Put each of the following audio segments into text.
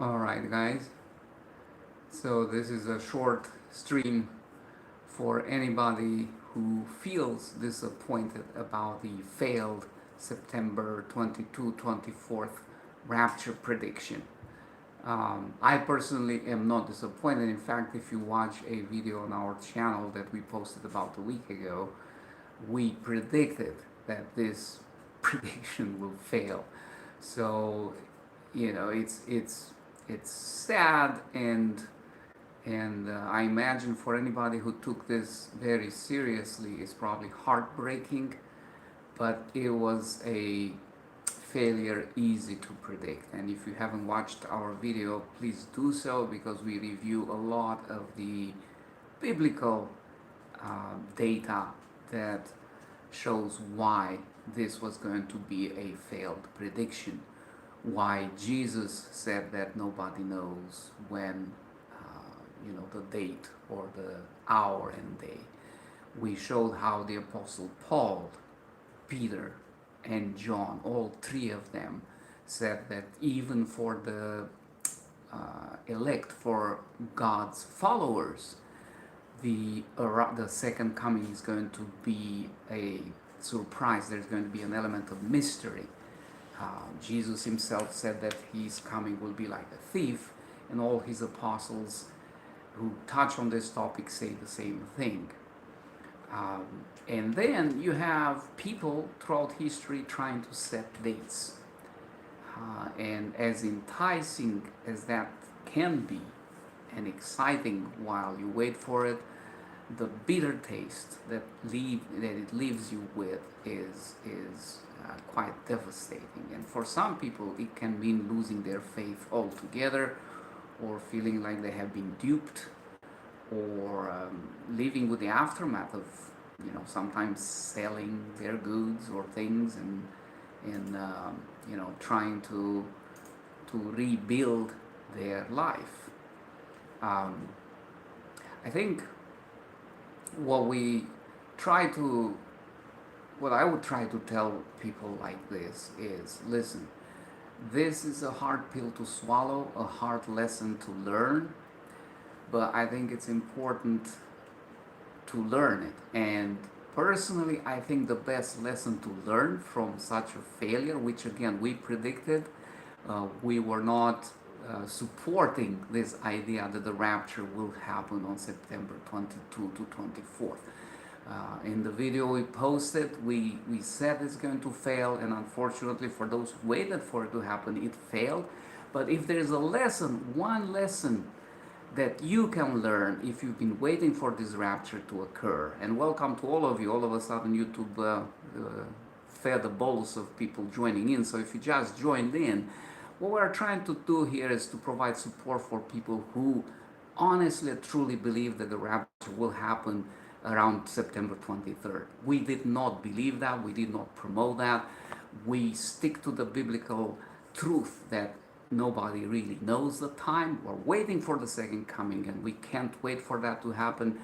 Alright, guys, so this is a short stream for anybody who feels disappointed about the failed September 22 24th rapture prediction. I personally am not disappointed. In fact, if you watch a video on our channel that we posted about a week ago, we predicted that this prediction will fail. So, it's sad, and I imagine for anybody who took this very seriously, it's probably heartbreaking. But it was a failure easy to predict. And if you haven't watched our video, please do so, because we review a lot of the biblical data that shows why this was going to be a failed prediction. Why Jesus said that nobody knows when, the date or the hour and day. We showed how the Apostle Paul, Peter, and John, all three of them, said that even for the elect, for God's followers, the second coming is going to be a surprise. There's going to be an element of mystery. Jesus himself said that his coming will be like a thief, and all his apostles who touch on this topic say the same thing. And then you have people throughout history trying to set dates. And as enticing as that can be and exciting while you wait for it, the bitter taste that it leaves you with is quite devastating. And for some people, it can mean losing their faith altogether, or feeling like they have been duped, or living with the aftermath of, sometimes selling their goods or things, and trying to rebuild their life. I think what we try to what I would try to tell people like this is, listen, this is a hard pill to swallow, a hard lesson to learn, but I think it's important to learn it. And personally, I think the best lesson to learn from such a failure, which again we predicted, we were not supporting this idea that the rapture will happen on September 22 to 24th. In the video we posted, we said it's going to fail, and unfortunately for those who waited for it to happen, it failed. But if there's a lesson, one lesson that you can learn if you've been waiting for this rapture to occur, and welcome to all of you. All of a sudden YouTube fed a bolus of people joining in, so if you just joined in, what we're trying to do here is to provide support for people who honestly, truly believe that the rapture will happen around September 23rd. We did not believe that, we did not promote that. We stick to the biblical truth that nobody really knows the time. We're waiting for the second coming, and we can't wait for that to happen.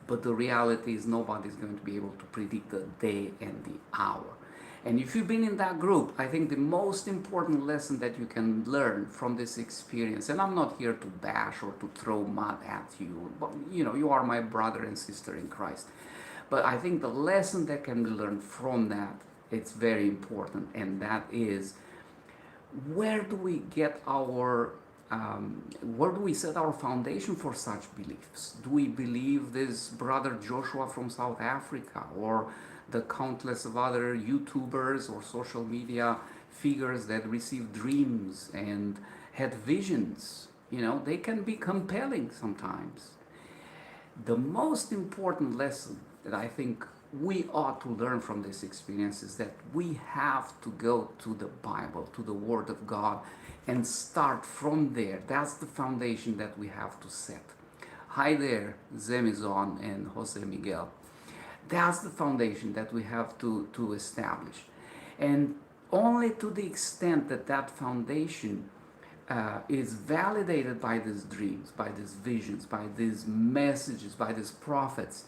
But the reality is nobody's going to be able to predict the day and the hour. And if you've been in that group, I think the most important lesson that you can learn from this experience, and I'm not here to bash or to throw mud at you, but you are my brother and sister in Christ. But I think the lesson that can be learned from that, it's very important, and that is, where do we get where do we set our foundation for such beliefs? Do we believe this brother Joshua from South Africa, or the countless of other YouTubers or social media figures that received dreams and had visions? They can be compelling sometimes. The most important lesson that I think we ought to learn from this experience is that we have to go to the Bible, to the Word of God, and start from there. That's the foundation that we have to set. Hi there, Zemizon and Jose Miguel. That's the foundation that we have to establish. And only to the extent that that foundation is validated by these dreams, by these visions, by these messages, by these prophets,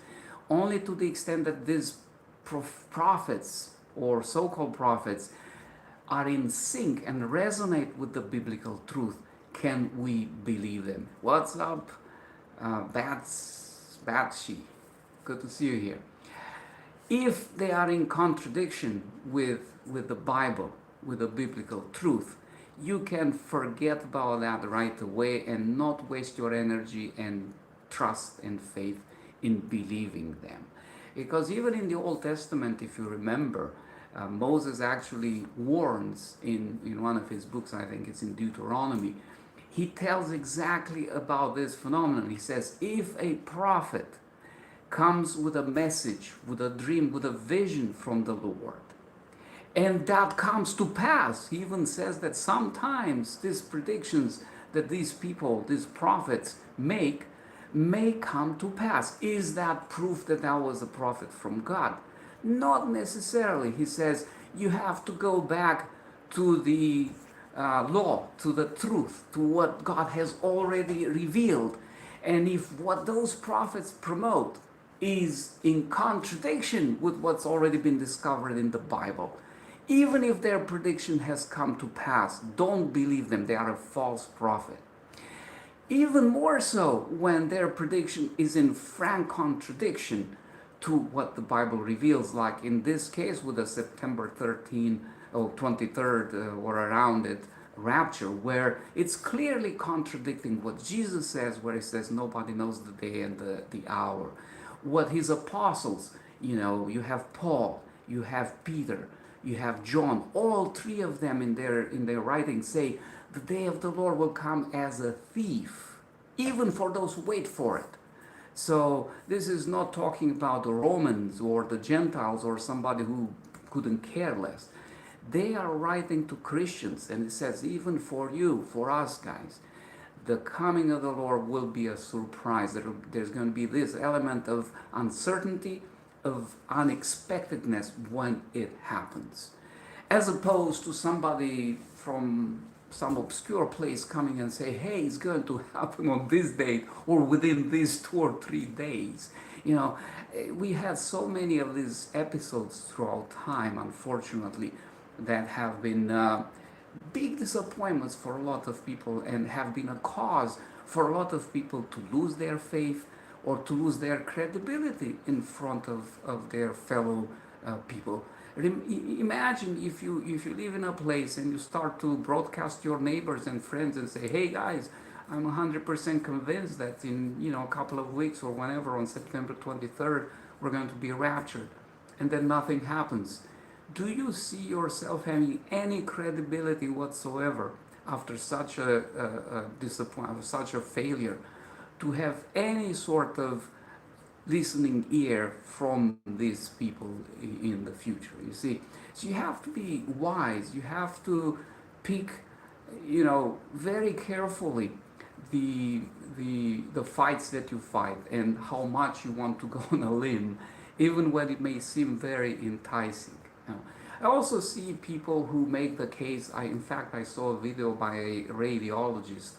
only to the extent that these prophets or so-called prophets are in sync and resonate with the biblical truth, can we believe them? What's up? That's Batsy. Good to see you here. If they are in contradiction with the Bible, with the biblical truth, you can forget about that right away and not waste your energy and trust and faith in believing them. Because even in the Old Testament, if you remember, Moses actually warns in one of his books, I think it's in Deuteronomy, he tells exactly about this phenomenon. He says, if a prophet comes with a message, with a dream, with a vision from the Lord, and that comes to pass. He even says that sometimes these predictions that these people, these prophets make, may come to pass. Is that proof that that was a prophet from God? Not necessarily. He says you have to go back to the law, to the truth, to what God has already revealed. And if what those prophets promote is in contradiction with what's already been discovered in the Bible, even if their prediction has come to pass, don't believe them. They are a false prophet. Even more so when their prediction is in frank contradiction to what the Bible reveals, like in this case with the September 13th or 23rd or around it rapture, where it's clearly contradicting what Jesus says, where he says nobody knows the day and the hour. What his apostles, you have Paul, you have Peter, you have John, all three of them in their writings say the day of the Lord will come as a thief, even for those who wait for it. So this is not talking about the Romans or the Gentiles or somebody who couldn't care less. They are writing to Christians, and it says, even for you, for us guys, the coming of the Lord will be a surprise. There's going to be this element of uncertainty, of unexpectedness when it happens. As opposed to somebody from some obscure place coming and say, hey, it's going to happen on this date or within these 2 or 3 days. We had so many of these episodes throughout time, unfortunately, that have been big disappointments for a lot of people and have been a cause for a lot of people to lose their faith or to lose their credibility in front of their fellow people. Imagine if you live in a place and you start to broadcast your neighbors and friends and say, hey guys, I'm 100% convinced that in a couple of weeks or whenever on September 23rd we're going to be raptured, and then nothing happens. Do you see yourself having any credibility whatsoever after such a disappointment, such a failure, to have any sort of listening ear from these people in the future? You see, so you have to be wise. You have to pick, very carefully the fights that you fight and how much you want to go on a limb, even when it may seem very enticing. I also see people who make the case. In fact, I saw a video by a radiologist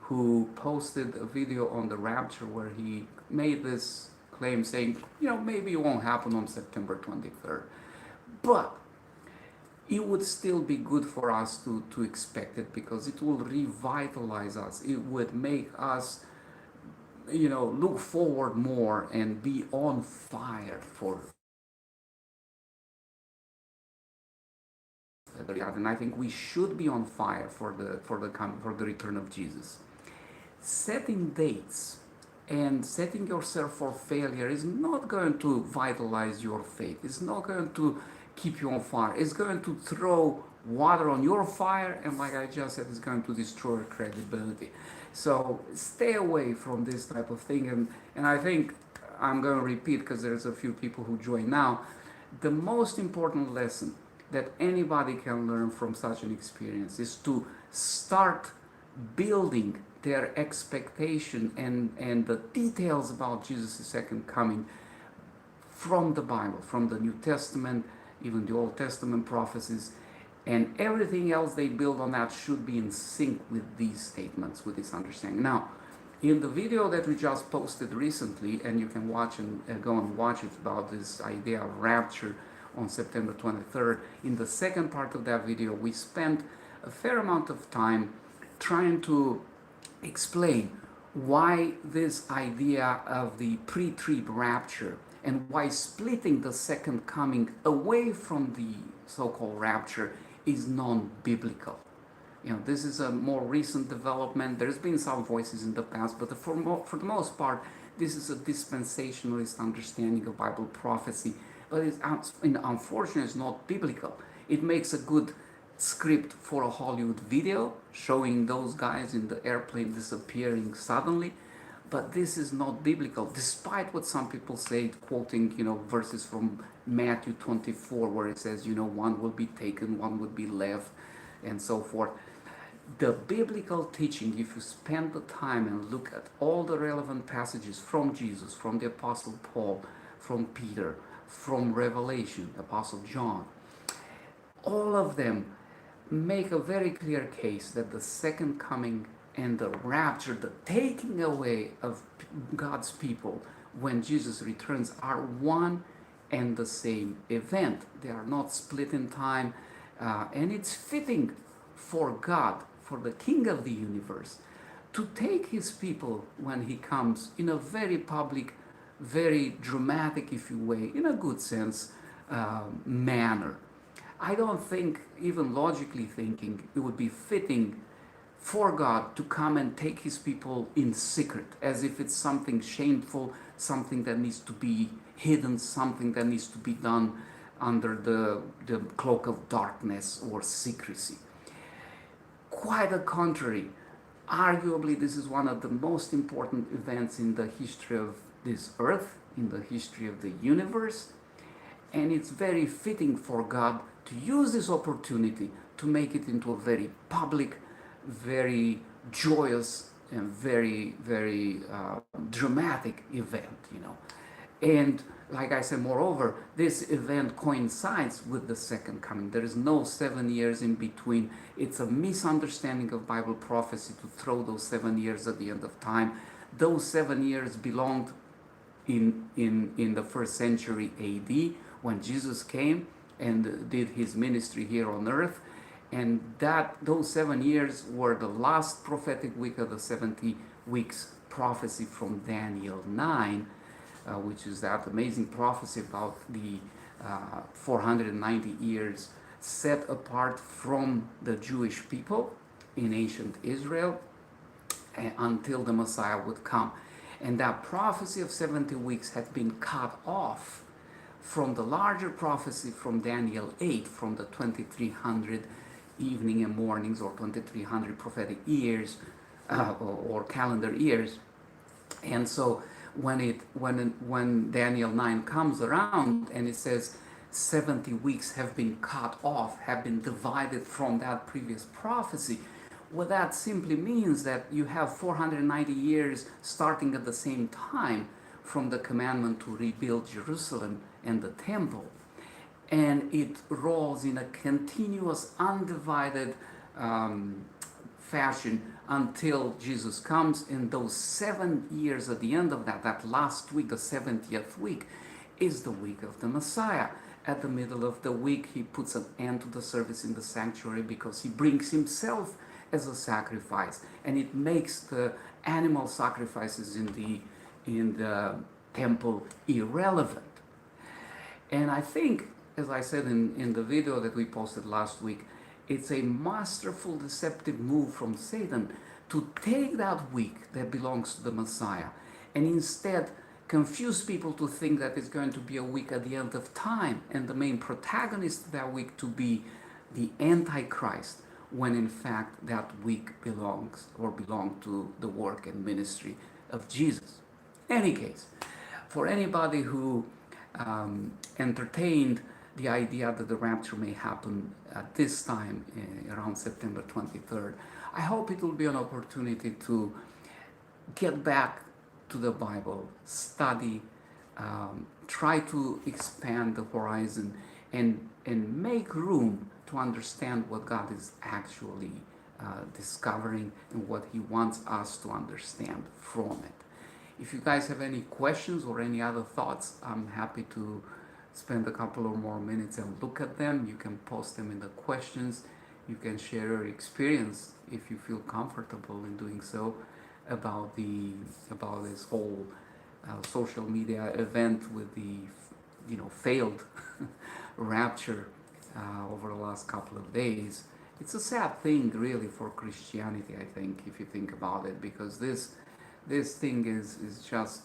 who posted a video on the rapture where he made this claim saying, maybe it won't happen on September 23rd. But it would still be good for us to expect it, because it will revitalize us. It would make us, look forward more and be on fire for and I think we should be on fire for the return of Jesus. Setting dates and setting yourself for failure is not going to vitalize your faith. It's not going to keep you on fire. It's going to throw water on your fire, and like I just said, it's going to destroy your credibility. So stay away from this type of thing. And I think I'm going to repeat, because there's a few people who join now, the most important lesson that anybody can learn from such an experience is to start building their expectation and the details about Jesus' second coming from the Bible, from the New Testament, even the Old Testament prophecies, and everything else they build on that should be in sync with these statements, with this understanding. Now, in the video that we just posted recently, and you can watch and go and watch it, about this idea of rapture on September 23rd, in the second part of that video, we spent a fair amount of time trying to explain why this idea of the pre-trib rapture and why splitting the second coming away from the so-called rapture is non-biblical. This is a more recent development. There's been some voices in the past, but for the most part, this is a dispensationalist understanding of Bible prophecy. But unfortunately, it's not biblical. It makes a good script for a Hollywood video showing those guys in the airplane disappearing suddenly. But this is not biblical, despite what some people say, quoting, verses from Matthew 24, where it says, one will be taken, one will be left, and so forth. The biblical teaching, if you spend the time and look at all the relevant passages from Jesus, from the Apostle Paul, from Peter, from Revelation, Apostle John, all of them make a very clear case that the second coming and the rapture, the taking away of God's people when Jesus returns, are one and the same event. They are not split in time, and it's fitting for God, for the King of the universe, to take his people when he comes in a very public, very dramatic, if you will, in a good sense, manner. I don't think, even logically thinking, it would be fitting for God to come and take his people in secret, as if it's something shameful, something that needs to be hidden, something that needs to be done under the cloak of darkness or secrecy. Quite the contrary. Arguably, this is one of the most important events in the history of this earth, in the history of the universe, and it's very fitting for God to use this opportunity to make it into a very public, very joyous, and very, very dramatic event. And like I said, moreover, this event coincides with the second coming. There is no 7 years in between. It's a misunderstanding of Bible prophecy to throw those 7 years at the end of time. Those 7 years belonged in the first century AD, when Jesus came and did his ministry here on earth. And those 7 years were the last prophetic week of the 70 weeks prophecy from Daniel 9, which is that amazing prophecy about the 490 years set apart from the Jewish people in ancient Israel until the Messiah would come. And that prophecy of 70 weeks had been cut off from the larger prophecy from Daniel 8, from the 2300 evening and mornings, or 2300 prophetic years, or calendar years. And so when Daniel 9 comes around and it says 70 weeks have been cut off, have been divided from that previous prophecy, well, that simply means that you have 490 years starting at the same time from the commandment to rebuild Jerusalem and the temple. And it rolls in a continuous, undivided fashion until Jesus comes. And those 7 years at the end of that last week, the 70th week, is the week of the Messiah. At the middle of the week, he puts an end to the service in the sanctuary because he brings himself as a sacrifice, and it makes the animal sacrifices in the temple irrelevant. And I think, as I said in the video that we posted last week, it's a masterful deceptive move from Satan to take that week that belongs to the Messiah and instead confuse people to think that it's going to be a week at the end of time and the main protagonist of that week to be the Antichrist, when in fact that week belonged to the work and ministry of Jesus. In any case, for anybody who entertained the idea that the rapture may happen at this time, around September 23rd, I hope it will be an opportunity to get back to the Bible, study, try to expand the horizon, and make room to understand what God is actually discovering and what He wants us to understand from it. If you guys have any questions or any other thoughts, I'm happy to spend a couple or more minutes and look at them. You can post them in the questions You can share your experience if you feel comfortable in doing so about the about this whole social media event with the failed rapture over the last couple of days. It's a sad thing, really, for Christianity. I think, if you think about it, because this thing is just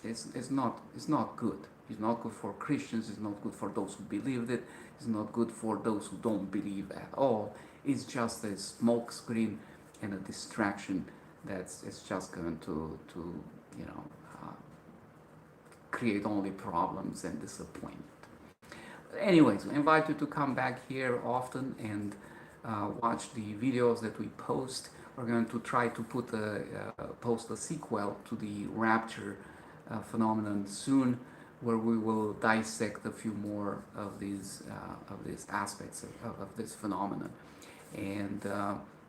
it's not good. It's not good for Christians. It's not good for those who believed it. It's not good for those who don't believe at all. It's just a smoke screen and a distraction that's it's just going to you know uh, create only problems and disappointment. Anyways, I invite you to come back here often and watch the videos that we post. We're going to try to post a sequel to the Rapture phenomenon soon, where we will dissect a few more of these aspects of this phenomenon. And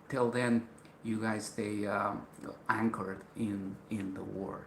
till then, you guys stay anchored in the Word.